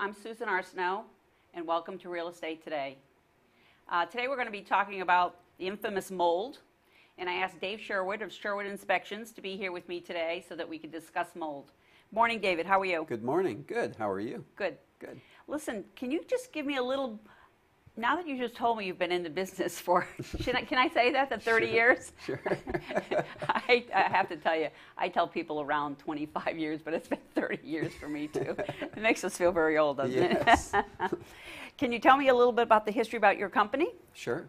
I'm Susan Arsenault, and welcome to Real Estate Today. Today we're going to be talking about the infamous mold, and I asked Dave Sherwood of Sherwood Inspections to be here with me today so that we could discuss mold. Morning, David. How are you? Good morning. Good. How are you? Good. Good. Listen, can you just give me a little, now that you just told me you've been in the business for, can I say that, 30 years? Sure. I have to tell you, I tell people around 25 years, but it's been 30 years for me too. It makes us feel very old, doesn't Yes. it? Can you tell me a little bit about the history about your company? Sure.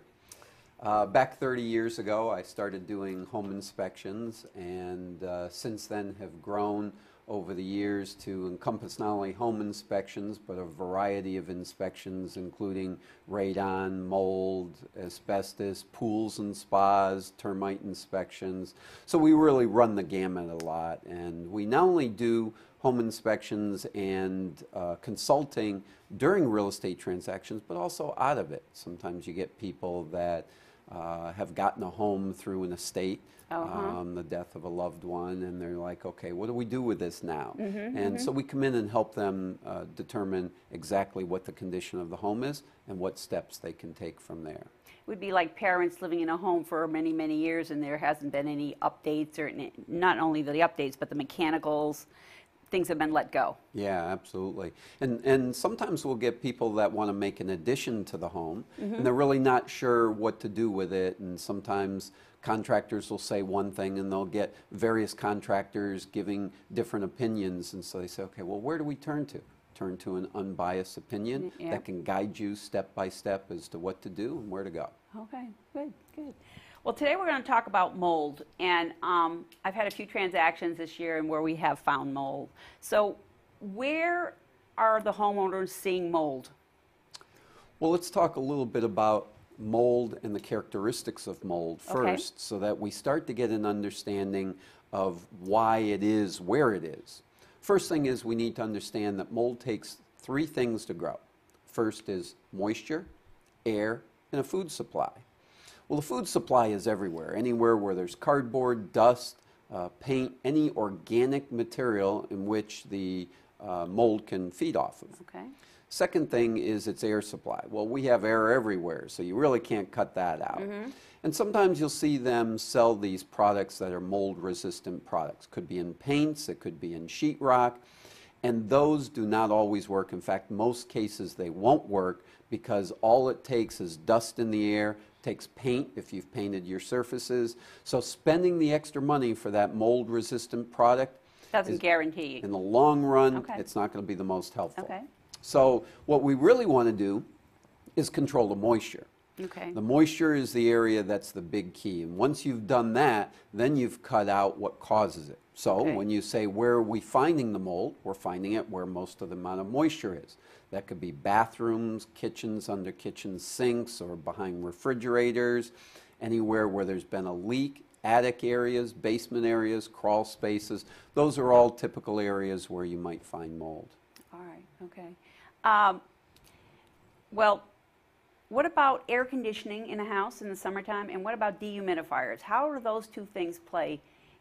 Back 30 years ago, I started doing home inspections, and since then have grown over the years to encompass not only home inspections, but a variety of inspections, including radon, mold, asbestos, pools and spas, termite inspections. So we really run the gamut a lot, and we not only do home inspections and consulting during real estate transactions, but also out of it. Sometimes you get people that have gotten a home through an estate, the death of a loved one, and they're like, okay, what do we do with this now? So we come in and help them determine exactly what the condition of the home is and what steps they can take from there. It would be like parents living in a home for many, many years and there hasn't been any updates, or not only the updates, but the mechanicals, things have been let go. Yeah, absolutely. And sometimes we'll get people that want to make an addition to the home, and they're really not sure what to do with it, and sometimes contractors will say one thing and they'll get various contractors giving different opinions, and so they say, okay, well, where do we turn to? Turn to an unbiased opinion that can guide you step by step as to what to do and where to go. Okay, good, good. Well, today we're going to talk about mold, and I've had a few transactions this year and where we have found mold. So where are the homeowners seeing mold? Well, let's talk a little bit about mold and the characteristics of mold first, so that we start to get an understanding of why it is where it is. First thing is we need to understand that mold takes three things to grow. First is moisture, air, and a food supply. Well, the food supply is everywhere, anywhere where there's cardboard, dust, paint, any organic material in which the mold can feed off of. Okay. Second thing is its air supply. Well, we have air everywhere, so you really can't cut that out. And sometimes you'll see them sell these products that are mold-resistant products. Could be in paints, it could be in sheetrock, and those do not always work. In fact, most cases they won't work because all it takes is dust in the air, takes paint if you've painted your surfaces. So spending the extra money for that mold-resistant product doesn't guarantee. In the long run, it's not going to be the most helpful. Okay. So what we really want to do is control the moisture. Okay. The moisture is the area that's the big key. And once you've done that, then you've cut out what causes it. So when you say, where are we finding the mold? We're finding it where most of the amount of moisture is. That could be bathrooms, kitchens, under kitchen sinks, or behind refrigerators, anywhere where there's been a leak, attic areas, basement areas, crawl spaces. Those are all typical areas where you might find mold. All right, okay. Well, what about air conditioning in a house in the summertime, and what about dehumidifiers? How do those two things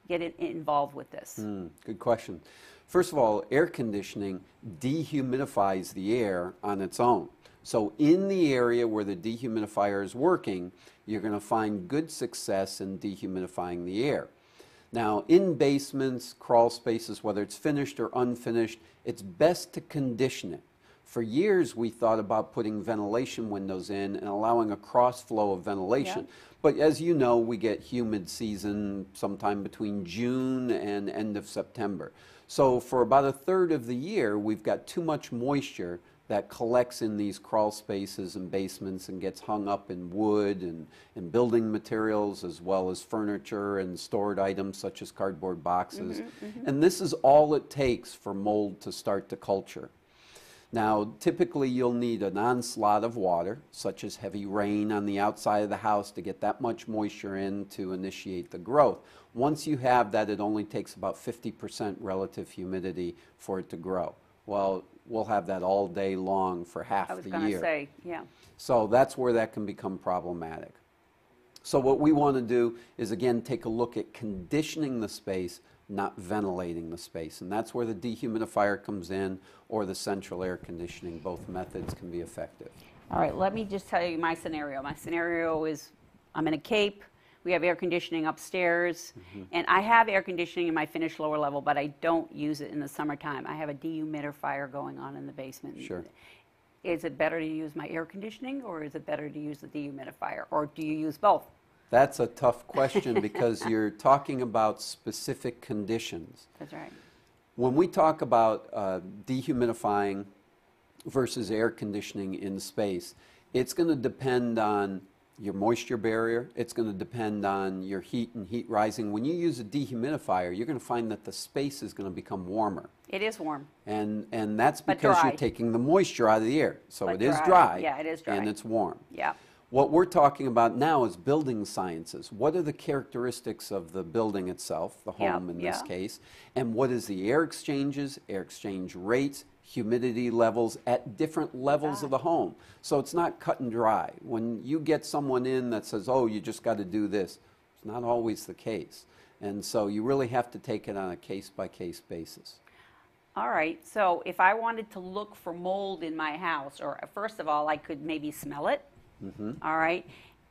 get involved with this? Good question. First of all, air conditioning dehumidifies the air on its own. So in the area where the dehumidifier is working, you're going to find good success in dehumidifying the air. Now, in basements, crawl spaces, whether it's finished or unfinished, it's best to condition it. For years, we thought about putting ventilation windows in and allowing a cross flow of ventilation. But as you know, we get humid season sometime between June and end of September. So for about a third of the year, we've got too much moisture that collects in these crawl spaces and basements and gets hung up in wood and building materials, as well as furniture and stored items such as cardboard boxes. And this is all it takes for mold to start to culture. Now, typically you'll need an onslaught of water, such as heavy rain on the outside of the house, to get that much moisture in to initiate the growth. Once you have that, it only takes about 50% relative humidity for it to grow. Well, we'll have that all day long for half the year. I was going to say, yeah. So that's where that can become problematic. So what we want to do is, again, take a look at conditioning the space not ventilating the space. And that's where the dehumidifier comes in, or the central air conditioning. Both methods can be effective. All right, let me just tell you my scenario. My scenario is I'm in a Cape. We have air conditioning upstairs, and I have air conditioning in my finished lower level, but I don't use it in the summertime. I have a dehumidifier going on in the basement. Sure. Is it better to use my air conditioning, or is it better to use the dehumidifier, or do you use both? That's a tough question because you're talking about specific conditions. That's right. When we talk about dehumidifying versus air conditioning in space, it's going to depend on your moisture barrier. It's going to depend on your heat and heat rising. When you use a dehumidifier, you're going to find that the space is going to become warmer. It is warm. And that's But because dry. you're taking the moisture out of the air. So But it is dry. dry. Yeah, it is dry. And it's warm. Yeah. What we're talking about now is building sciences. What are the characteristics of the building itself, the home in this case, and what is the air exchanges, air exchange rates, humidity levels at different levels of the home. So it's not cut and dry. When you get someone in that says, oh, you just got to do this, it's not always the case. And so you really have to take it on a case-by-case basis. All right, so if I wanted to look for mold in my house, or first of all, I could maybe smell it. All right,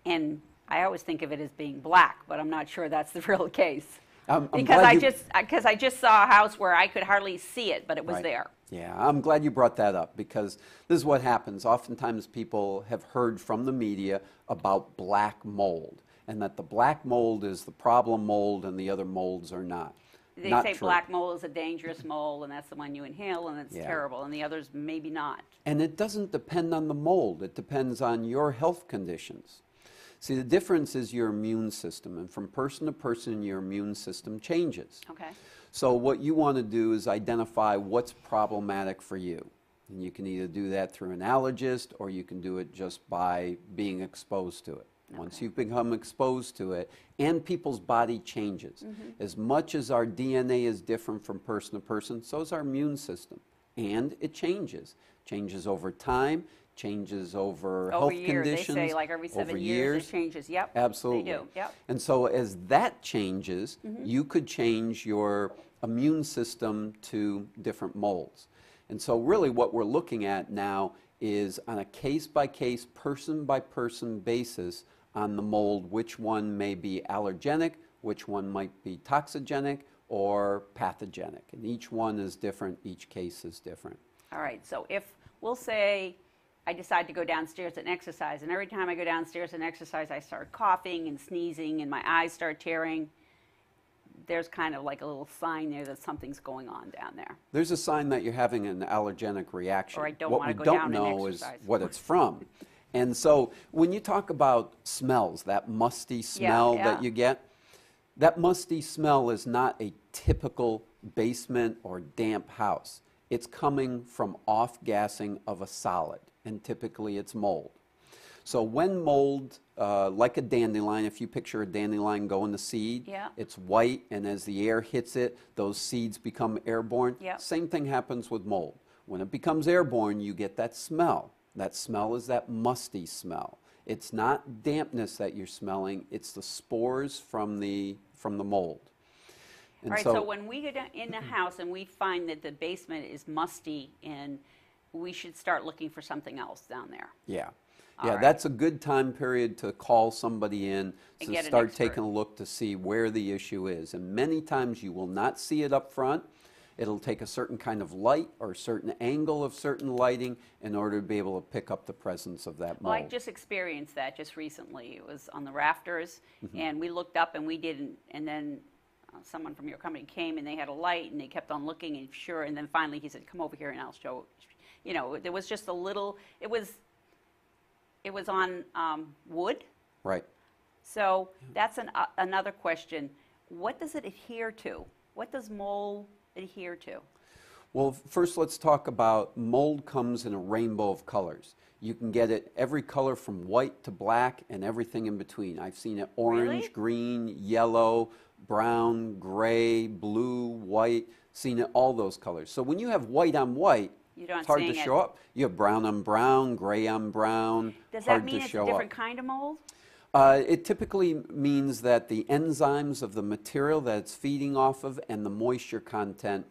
and I always think of it as being black, but I'm not sure that's the real case. Because I just saw a house where I could hardly see it, but it was there. Yeah, I'm glad you brought that up because this is what happens. Oftentimes people have heard from the media about black mold and that the black mold is the problem mold and the other molds are not. They Not say true. black mold is a dangerous mold, and that's the one you inhale, and it's terrible, and the others maybe not. And it doesn't depend on the mold. It depends on your health conditions. See, the difference is your immune system, and from person to person, your immune system changes. Okay. So what you want to do is identify what's problematic for you. And you can either do that through an allergist, or you can do it just by being exposed to it. Once you've become exposed to it, and people's body changes. As much as our DNA is different from person to person, so is our immune system. And it changes. Changes over time, changes over health years. conditions. They say like every 7 years it changes. Yep. Absolutely. They do. Yep. And so as that changes, you could change your immune system to different molds. And so really what we're looking at now is on a case-by-case, person-by-person basis on the mold, which one may be allergenic, which one might be toxigenic or pathogenic. And each one is different, each case is different. All right, so if we'll say I decide to go downstairs and exercise, and every time I go downstairs and exercise, I start coughing and sneezing and my eyes start tearing, there's kind of like a little sign there that something's going on down there. There's a sign that you're having an allergenic reaction. Or I don't what want to we go don't down and know is exercise. what it's from. And so when you talk about smells, that musty smell that you get, that musty smell is not a typical basement or damp house. It's coming from off-gassing of a solid, and typically it's mold. So when mold, like a dandelion, if you picture a dandelion going to seed, it's white, and as the air hits it, those seeds become airborne. Same thing happens with mold. When it becomes airborne, you get that smell. That smell is that musty smell. It's not dampness that you're smelling, it's the spores from the mold. And all right, so when we get in the house and we find that the basement is musty, and we should start looking for something else down there. Yeah. All Yeah, right. that's a good time period to call somebody in And to get an start expert. taking a look to see where the issue is. And many times you will not see it up front. It'll take a certain kind of light or a certain angle of certain lighting in order to be able to pick up the presence of that mold. Well, I just experienced that just recently. It was on the rafters, and we looked up and we didn't, and then someone from your company came and they had a light and they kept on looking, and and then finally he said, come over here and I'll show. You know, there was just a little, it was on wood. Right. So that's another question. What does it adhere to? What does mold adhere to? Well, first let's talk about mold comes in a rainbow of colors. You can get it every color from white to black and everything in between. I've seen it orange, Really? green, yellow, brown, gray, blue, white, seen it all those colors. So when you have white on white, it's hard to show up. You have brown on brown, gray on brown, Does hard that mean to it's show a different up. kind of mold? It typically means that the enzymes of the material that it's feeding off of and the moisture content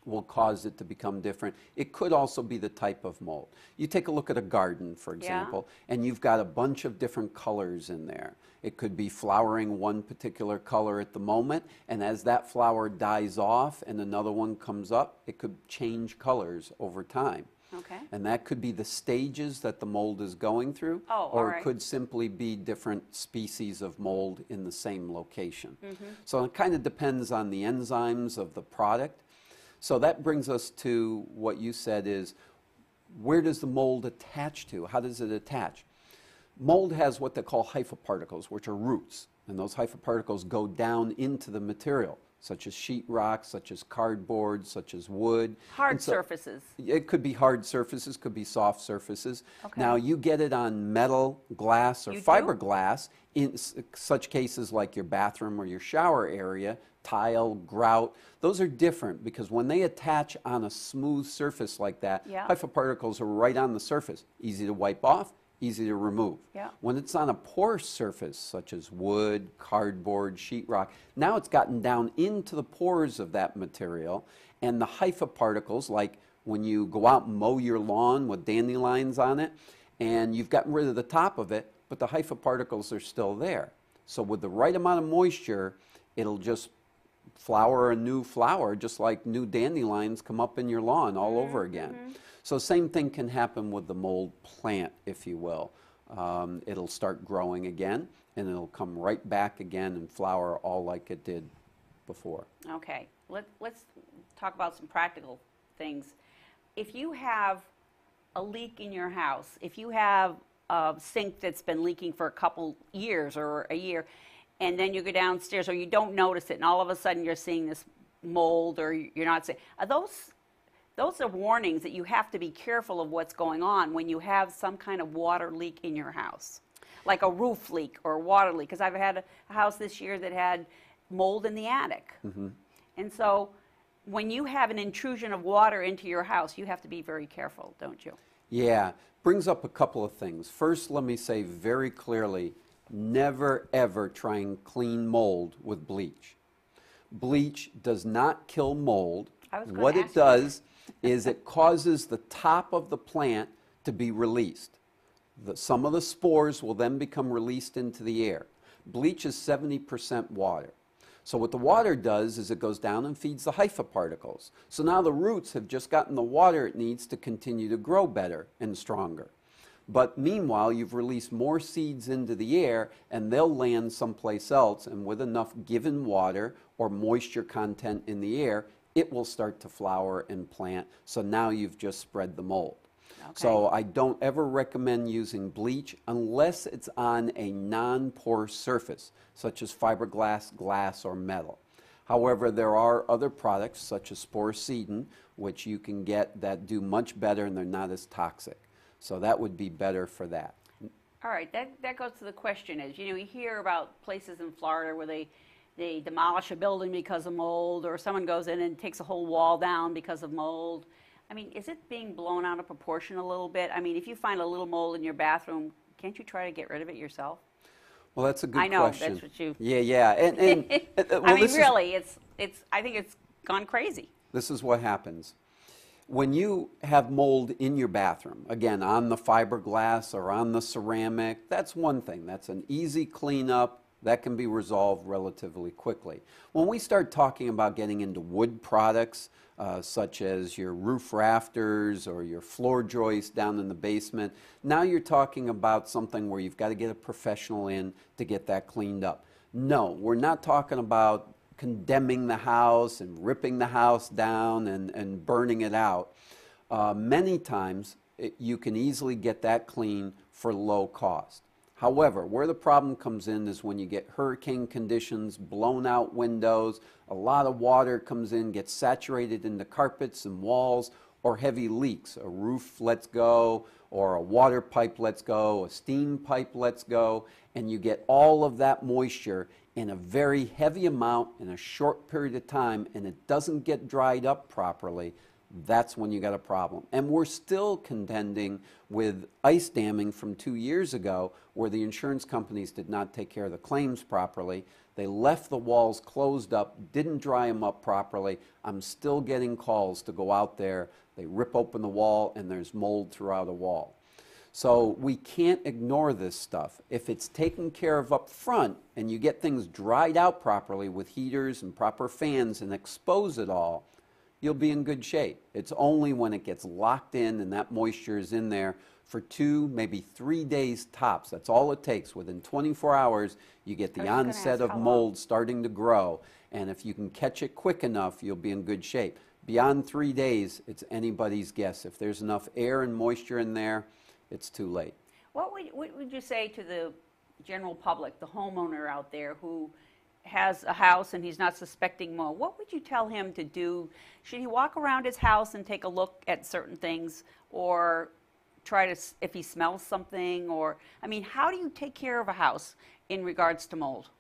will cause it to become different. It could also be the type of mold. You take a look at a garden, for example, and you've got a bunch of different colors in there. It could be flowering one particular color at the moment, and as that flower dies off and another one comes up, it could change colors over time. Okay. And that could be the stages that the mold is going through, Oh, or all right. it could simply be different species of mold in the same location. Mm-hmm. So it kind of depends on the enzymes of the product. So that brings us to what you said is, where does the mold attach to? How does it attach? Mold has what they call hyphoparticles, which are roots, and those hyphoparticles go down into the material, such as sheetrock, such as cardboard, such as wood. Hard surfaces. It could be hard surfaces, could be soft surfaces. Okay. Now, you get it on metal, glass, or You do? fiberglass, in such cases like your bathroom or your shower area, tile, grout. Those are different because when they attach on a smooth surface like that, Yeah. hyphoparticles are right on the surface, easy to wipe off, easy to remove. Yeah. When it's on a porous surface, such as wood, cardboard, sheetrock, now it's gotten down into the pores of that material, and the hyphoparticles, like when you go out and mow your lawn with dandelions on it, and you've gotten rid of the top of it, but the hyphoparticles are still there. So with the right amount of moisture, it'll just flower a new flower, just like new dandelions come up in your lawn all over again. So same thing can happen with the mold plant, if you will. It'll start growing again, and it'll come right back again and flower all like it did before. Okay, let's talk about some practical things. If you have a leak in your house, if you have a sink that's been leaking for a couple years or a year, and then you go downstairs or you don't notice it, and all of a sudden you're seeing this mold or you're not seeing, those are warnings that you have to be careful of what's going on when you have some kind of water leak in your house, like a roof leak or a water leak. Because I've had a house this year that had mold in the attic. And so when you have an intrusion of water into your house, you have to be very careful, don't you? Yeah, brings up a couple of things. First, let me say very clearly, never ever try and clean mold with bleach. Bleach does not kill mold. What it does is it causes the top of the plant to be released. Some of the spores will then become released into the air. Bleach is 70% water. So what the water does is it goes down and feeds the hyphoparticles. So now the roots have just gotten the water it needs to continue to grow better and stronger. But meanwhile, you've released more seeds into the air, and they'll land someplace else, and with enough given water or moisture content in the air, it will start to flower and plant. So now you've just spread the mold. Okay. So I don't ever recommend using bleach unless it's on a non-porous surface, such as fiberglass, glass, or metal. However, there are other products, such as sporocidin, which you can get that do much better and they're not as toxic. So that would be better for that. All right, that goes to the question is, you hear about places in Florida where they demolish a building because of mold, or someone goes in and takes a whole wall down because of mold. I mean, is it being blown out of proportion a little bit? I mean, if you find a little mold in your bathroom, can't you try to get rid of it yourself? Well, that's a good question. I know, that's what you... Yeah. And well, I mean, really, I think it's gone crazy. This is what happens. When you have mold in your bathroom, again, on the fiberglass or on the ceramic, that's one thing. That's an easy cleanup. That can be resolved relatively quickly. When we start talking about getting into wood products, such as your roof rafters or your floor joists down in the basement, now you're talking about something where you've got to get a professional in to get that cleaned up. No, we're not talking about condemning the house and ripping the house down and burning it out. Many times you can easily get that clean for low cost. However, where the problem comes in is when you get hurricane conditions, blown out windows, a lot of water comes in, gets saturated in the carpets and walls, or heavy leaks. A roof lets go, or a water pipe lets go, a steam pipe lets go, and you get all of that moisture in a very heavy amount in a short period of time, and it doesn't get dried up properly. that's when you got a problem. And we're still contending with ice damming from 2 years ago, where the insurance companies did not take care of the claims properly. They left the walls closed up, didn't dry them up properly. I'm still getting calls to go out there. They rip open the wall and there's mold throughout a wall. So we can't ignore this stuff. If it's taken care of up front and you get things dried out properly with heaters and proper fans and expose it all, you'll be in good shape. It's only when it gets locked in and that moisture is in there for 2, maybe 3 days tops. That's all it takes. Within 24 hours, you get the onset of mold starting to grow. And if you can catch it quick enough, you'll be in good shape. Beyond 3 days, it's anybody's guess. If there's enough air and moisture in there, it's too late. What would you say to the general public, the homeowner out there who has a house and he's not suspecting mold? What would you tell him to do? Should he walk around his house and take a look at certain things, or try to, if he smells something, or, I mean, how do you take care of a house in regards to mold?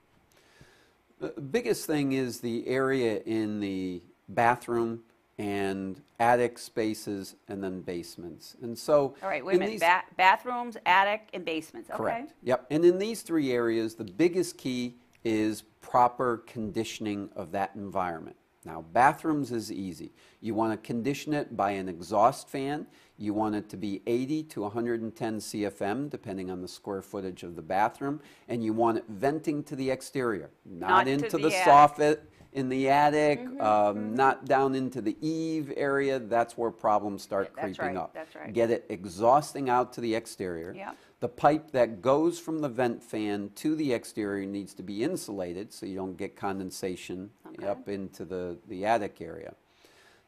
The biggest thing is the area in the bathroom and attic spaces and then basements. And so, all right, wait a minute. Bathrooms, attic, and basements. Okay. Correct. Yep. And in these 3 areas, the biggest key is proper conditioning of that environment. Now, bathrooms is easy. You want to condition it by an exhaust fan. You want it to be 80 to 110 CFM, depending on the square footage of the bathroom. And you want it venting to the exterior, not into the soffit in the attic, not down into the eave area. That's where problems start creeping up. That's right. Get it exhausting out to the exterior. Yep. The pipe that goes from the vent fan to the exterior needs to be insulated so you don't get condensation up into the attic area.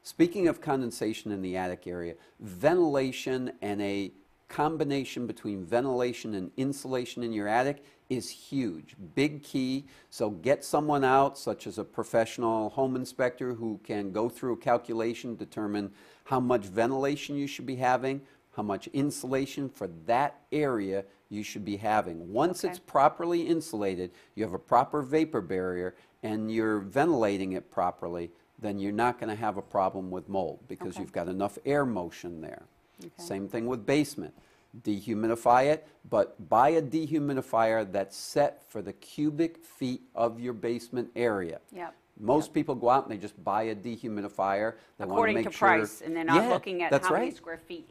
Speaking of condensation in the attic area, ventilation and a combination between ventilation and insulation in your attic is huge, big key. So get someone out, such as a professional home inspector, who can go through a calculation, determine how much ventilation you should be having, how much insulation for that area you should be having. Once it's properly insulated, you have a proper vapor barrier, and you're ventilating it properly, then you're not going to have a problem with mold, because you've got enough air motion there. Same thing with basement. Dehumidify it, but buy a dehumidifier that's set for the cubic feet of your basement area. Yep. Most people go out and they just buy a dehumidifier. They according want to make to sure, price, and they're not looking at how many square feet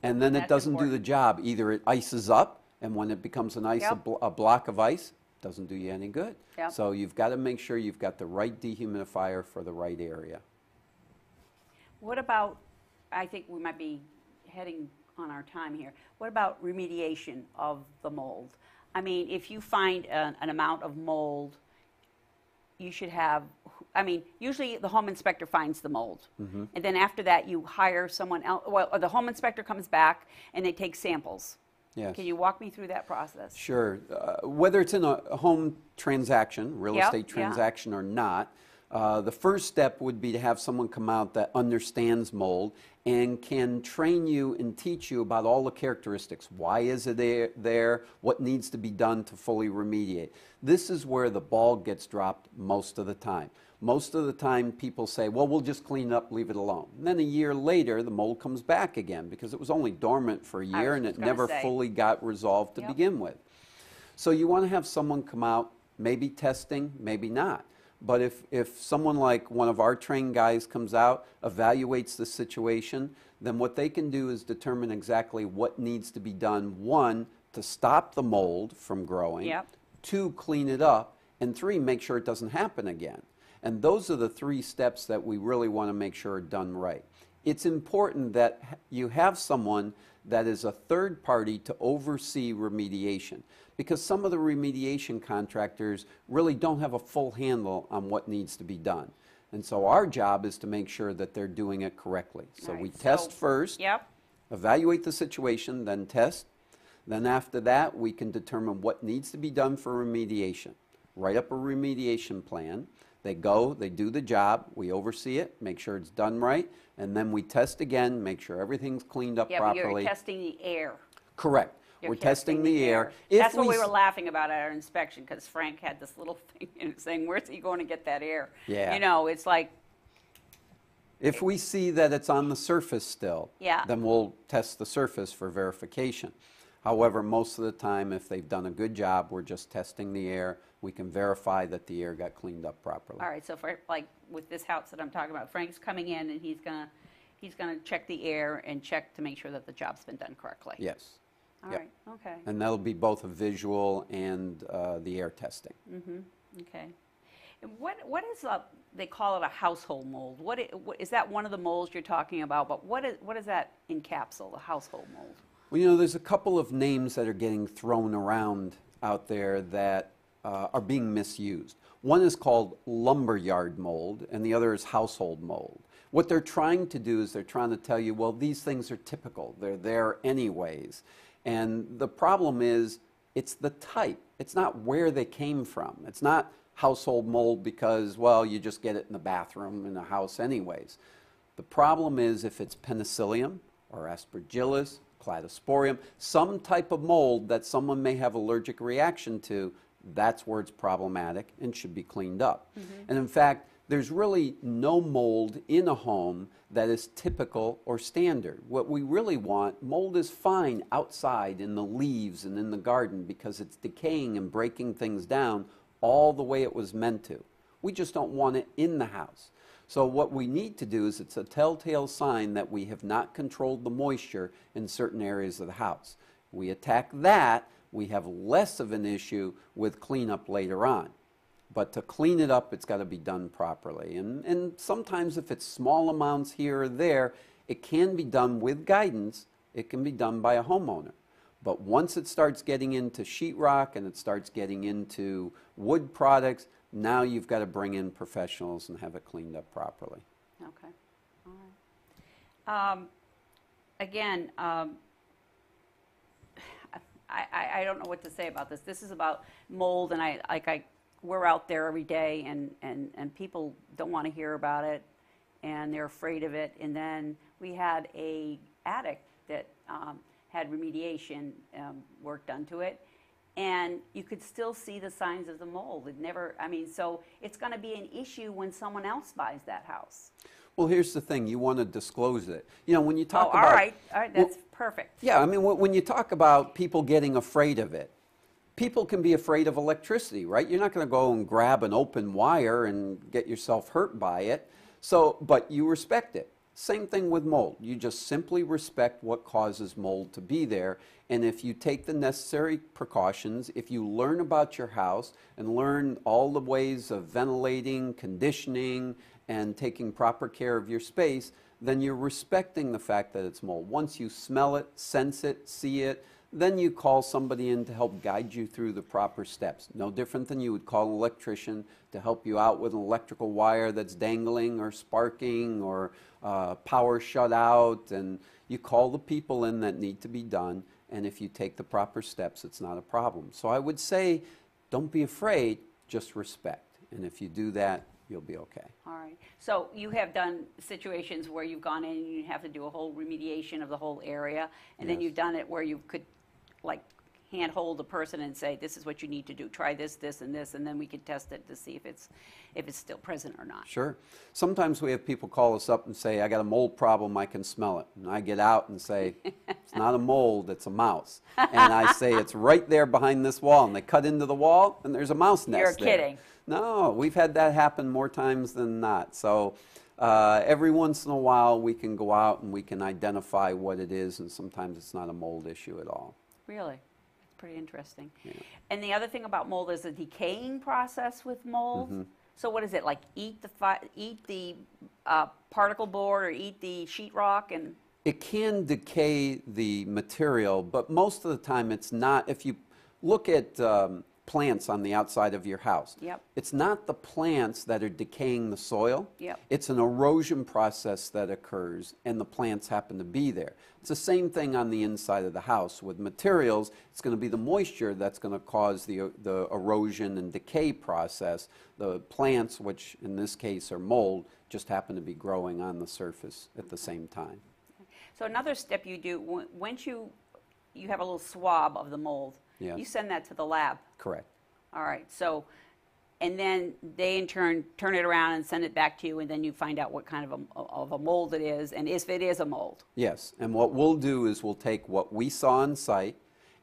and then it doesn't do the job. Either it ices up, and when it becomes an ice, a block of ice, it doesn't do you any good. So you've got to make sure you've got the right dehumidifier for the right area. What about, I think we might be heading on our time here, what about remediation of the mold? I mean, if you find an amount of mold, you should have, I mean, usually the home inspector finds the mold. And then after that, you hire someone else. Well, or the home inspector comes back and they take samples. Yes. Can you walk me through that process? Sure. Whether it's in a home transaction, real estate transaction or not, the first step would be to have someone come out that understands mold and can train you and teach you about all the characteristics. Why is it there? What needs to be done to fully remediate? This is where the ball gets dropped most of the time. Most of the time people say, well, we'll just clean it up, leave it alone. And then a year later, the mold comes back again, because it was only dormant for a year and it never fully got resolved to begin with. So you want to have someone come out, maybe testing, maybe not. But if someone like one of our trained guys comes out, evaluates the situation, then what they can do is determine exactly what needs to be done. 1, to stop the mold from growing. 2, clean it up. And 3, make sure it doesn't happen again. And those are the 3 steps that we really want to make sure are done right. It's important that you have someone that is a third party to oversee remediation, because some of the remediation contractors really don't have a full handle on what needs to be done. And so our job is to make sure that they're doing it correctly. So we test first, evaluate the situation, then test. Then after that, we can determine what needs to be done for remediation. Write up a remediation plan. They go, they do the job, we oversee it, make sure it's done right, and then we test again, make sure everything's cleaned up properly. Yeah, but you're testing the air. Correct. We're testing the air. That's what we were laughing about at our inspection, because Frank had this little thing saying, where's he going to get that air? Yeah. You know, it's like, If we see that it's on the surface still, Yeah. then we'll test the surface for verification. However, most of the time, if they've done a good job, we're just testing the air. We can verify that the air got cleaned up properly. All right, so for like with this house that I'm talking about, Frank's coming in and he's gonna check the air and check to make sure that the job's been done correctly. Yes. All Yep. right. Okay. And that'll be both a visual and the air testing. Okay. And what is they call it a household mold? What is that one of the molds you're talking about? But what does that encapsulate, the household mold? Well, you know, there's a couple of names that are getting thrown around out there that are being misused. One is called lumberyard mold, and the other is household mold. What they're trying to do is they're trying to tell you, well, these things are typical. They're there anyways. And the problem is, it's the type. It's not where they came from. It's not household mold because, well, you just get it in the bathroom in the house anyways. The problem is if it's penicillium or aspergillus, cladosporium, some type of mold that someone may have allergic reaction to, that's where it's problematic and should be cleaned up. And in fact, there's really no mold in a home that is typical or standard. What we really want, mold is fine outside in the leaves and in the garden because it's decaying and breaking things down all the way it was meant to. We just don't want it in the house. So what we need to do is, it's a telltale sign that we have not controlled the moisture in certain areas of the house. We attack that, we have less of an issue with cleanup later on. But to clean it up, it's got to be done properly. And sometimes if it's small amounts here or there, it can be done with guidance. It can be done by a homeowner. But once it starts getting into sheetrock and it starts getting into wood products, now you've got to bring in professionals and have it cleaned up properly. Okay. All right. Again, I don't know what to say about this. This is about mold, and we're out there every day, and people don't want to hear about it, and they're afraid of it. And then we had a attic that had remediation work done to it, and you could still see the signs of the mold. It never, I mean, so it's going to be an issue when someone else buys that house. Well, here's the thing. You want to disclose it. You know, when you talk all about... right, that's perfect. Yeah, I mean, when you talk about people getting afraid of it, people can be afraid of electricity, right? You're not going to go and grab an open wire and get yourself hurt by it. So, but you respect it. Same thing with mold. You just simply respect what causes mold to be there. And if you take the necessary precautions, if you learn about your house and learn all the ways of ventilating, conditioning, and taking proper care of your space, then you're respecting the fact that it's mold. Once you smell it, sense it, see it, then you call somebody in to help guide you through the proper steps. No different than you would call an electrician to help you out with an electrical wire that's dangling or sparking or power shut out. And you call the people in that need to be done. And if you take the proper steps, it's not a problem. So I would say, don't be afraid, just respect. And if you do that, you'll be okay. All right. So you have done situations where you've gone in and you have to do a whole remediation of the whole area, and then you've done it where you could, like, handhold a person and say, this is what you need to do. Try this, this, and this, and then we can test it to see if it's still present or not. Sure. Sometimes we have people call us up and say, I got a mold problem, I can smell it. And I get out and say, it's not a mold, it's a mouse. And I say, it's right there behind this wall. And they cut into the wall, and there's a mouse nest there. You're kidding. No, we've had that happen more times than not. So every once in a while, we can go out and we can identify what it is, and sometimes it's not a mold issue at all. Really? That's pretty interesting. Yeah. And the other thing about mold is a decaying process with mold. So what is it, like eat the particle board or eat the sheetrock? And it can decay the material, but most of the time it's not. If you look at plants on the outside of your house, it's not the plants that are decaying the soil. It's an erosion process that occurs, and the plants happen to be there. It's the same thing on the inside of the house. With materials, it's going to be the moisture that's going to cause the erosion and decay process. The plants, which in this case are mold, just happen to be growing on the surface at the same time. So another step you do, once you have a little swab of the mold, you send that to the lab. Correct. All right. So and then they in turn turn it around and send it back to you, and then you find out what kind of a mold it is, and if it is a mold. Yes, and what we'll do is we'll take what we saw on site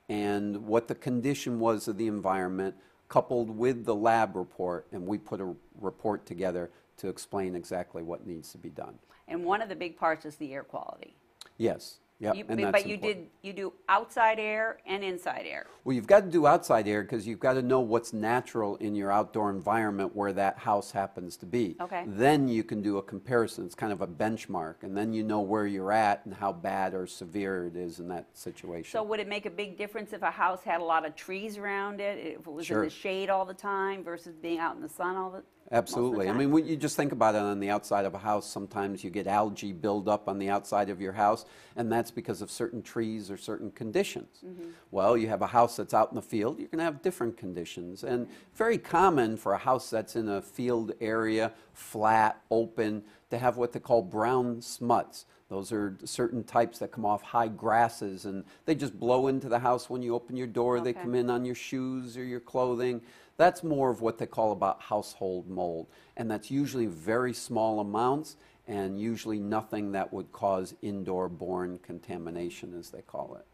and what the condition was of the environment coupled with the lab report, and we put a report together to explain exactly what needs to be done. And one of the big parts is the air quality. Yes. Yep, and that's but important. you do outside air and inside air. Well, you've got to do outside air because you've got to know what's natural in your outdoor environment where that house happens to be. Okay. Then you can do a comparison. It's kind of a benchmark, and then you know where you're at and how bad or severe it is in that situation. So would it make a big difference if a house had a lot of trees around it, if it was Sure. in the shade all the time versus being out in the sun all the Absolutely. most I of the mean, time? when you just think about it on the outside of a house, sometimes you get algae build up on the outside of your house, and that's because of certain trees or certain conditions. Well, you have a house that's out in the field, you're going to have different conditions. And very common for a house that's in a field area, flat, open, to have what they call brown smuts. Those are certain types that come off high grasses, and they just blow into the house when you open your door. They Okay. come in on your shoes or your clothing. That's more of what they call about household mold, and that's usually very small amounts and usually nothing that would cause indoor-borne contamination, as they call it.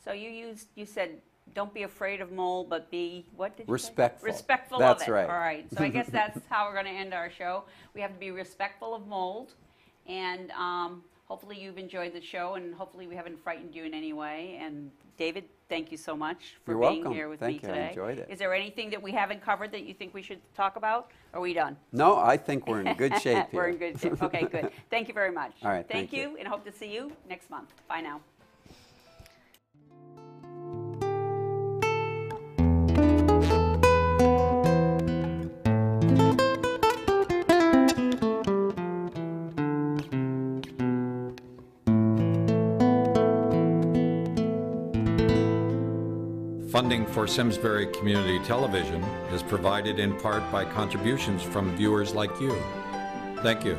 So you said don't be afraid of mold, but be, what did you Respectful. say? Respectful That's of it. right. All right. So I guess that's how we're going to end our show. We have to be respectful of mold, and hopefully you've enjoyed the show, and hopefully we haven't frightened you in any way. And David, thank you so much for You're being welcome. here with Thank me you. I today. enjoyed it. Is there anything that we haven't covered that you think we should talk about? Are we done? No, I think we're in good shape here. We're in good shape. Okay, good. Thank you very much. All right, Thank thank you. you, and hope to see you next month. Bye now. Funding for Simsbury Community Television is provided in part by contributions from viewers like you. Thank you.